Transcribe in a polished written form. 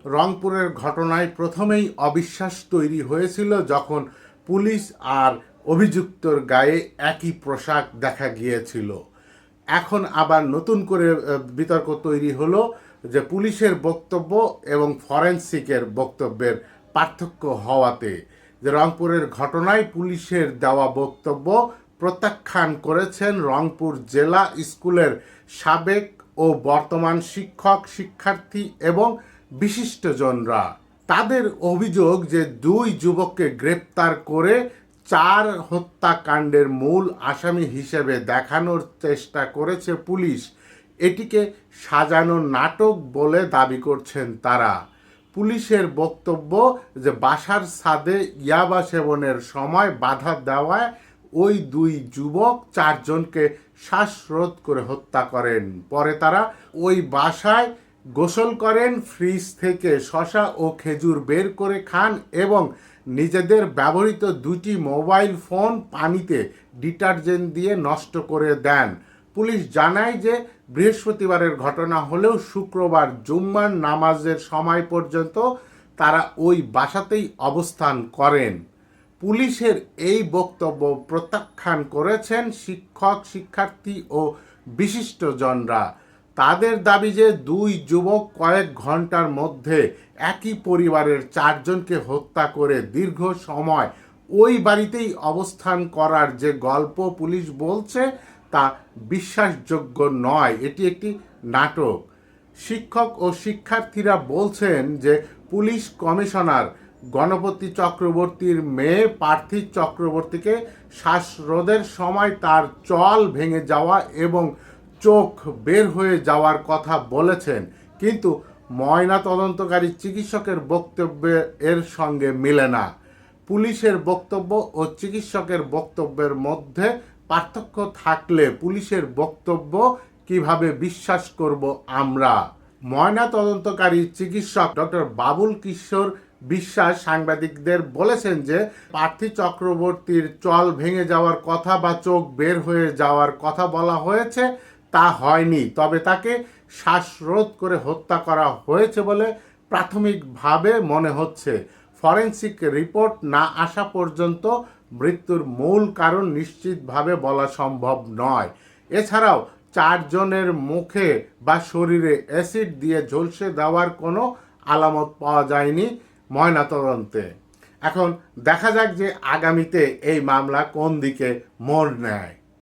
রংপুরের ঘটনায় প্রথমেই অবিশ্বাস তৈরি হয়েছিল যখন পুলিশ আর অভিযুক্তর গায়ে একই পোশাক দেখা গিয়েছিল। এখন আবার নতুন করে বিতর্ক তৈরি হলো যে পুলিশের বক্তব্য এবং ফরেনসিকের বক্তব্যের পার্থক্য হওয়াতে, যে রংপুরের ঘটনায় পুলিশের দেওয়া বক্তব্য প্রত্যাখ্যান করেছেন রংপুর জেলা স্কুলের সাবেক ও বর্তমান শিক্ষক, শিক্ষার্থী এবং বিশিষ্টজনরা। তাদের অভিযোগ যে দুই যুবককে গ্রেপ্তার করে 4 হত্যাকাণ্ডের মূল আসামি হিসেবে দেখানোর চেষ্টা করেছে পুলিশ। এটিকে সাজানো নাটক বলে দাবি করছেন তারা। পুলিশের বক্তব্য যে বাসার ছাদে ইয়াবা সেবনের সময় বাধা দেওয়ায় ওই দুই যুবক 4 জনকে শ্বাসরোধ করে হত্যা করেন। পরে তারা ওই বাসায় গোসল করেন, ফ্রিজ থেকে শসা ও খেজুর বের করে খান এবং নিজেদের ব্যবহৃত 2টি মোবাইল ফোন পানিতে ডিটারজেন্ট দিয়ে নষ্ট করে দেন। পুলিশ জানায় যে বৃহস্পতিবারের ঘটনা হলেও শুক্রবার জুম্মার নামাজের সময় পর্যন্ত তারা ওই বাসাতেই অবস্থান করেন। পুলিশের এই বক্তব্য প্রত্যাখ্যান করেছেন শিক্ষক, শিক্ষার্থী ও বিশিষ্টজনরা। তাদের দাবি যে দুই যুবক কয়েক ঘন্টার মধ্যে একই পরিবারের 4 জনকে হত্যা করে দীর্ঘ সময় ওই বাড়িতেই অবস্থান করার যে গল্প পুলিশ বলছে তা বিশ্বাসযোগ্য নয়, এটি একটি নাটক। শিক্ষক ও শিক্ষার্থীরা বলছেন যে পুলিশ কমিশনার গণপতি চক্রবর্তীর মেয়ে পার্থী চক্রবর্তীকে শ্বাসরোধের সময় তার চল ভেঙে যাওয়া এবং চোখ বের হয়ে যাওয়ার কথা বলেছেন, কিন্তু ময়নাতদন্তকারী চিকিৎসকের বক্তব্য এর সঙ্গে মেলে না। পুলিশের বক্তব্য ও চিকিৎসকের বক্তব্যের মধ্যে পার্থক্য থাকলে পুলিশের বক্তব্য কিভাবে বিশ্বাস করব আমরা? ময়নাতদন্তকারী চিকিৎসক ডক্টর বাবুল কিশোর বিশ্বাস সাংবাদিকদের বলেছেন যে পার্থী চক্রবর্তীর চল ভেঙে যাওয়ার কথা বা চোখ বের হয়ে যাওয়ার কথা বলা হয়েছে তা হয়নি, তবে তাকে শ্বাসরোধ করে হত্যা করা হয়েছে বলে প্রাথমিকভাবে মনে হচ্ছে। ফরেনসিক রিপোর্ট না আসা পর্যন্ত মৃত্যুর মূল কারণ নিশ্চিতভাবে বলা সম্ভব নয়। এছাড়াও 4 জনের মুখে বা শরীরে অ্যাসিড দিয়ে ঝলসে দেওয়ার কোনো আলামত পাওয়া যায়নি ময়নাতদন্তে। এখন দেখা যাক যে আগামীতে এই মামলা কোন দিকে মোড় নেয়।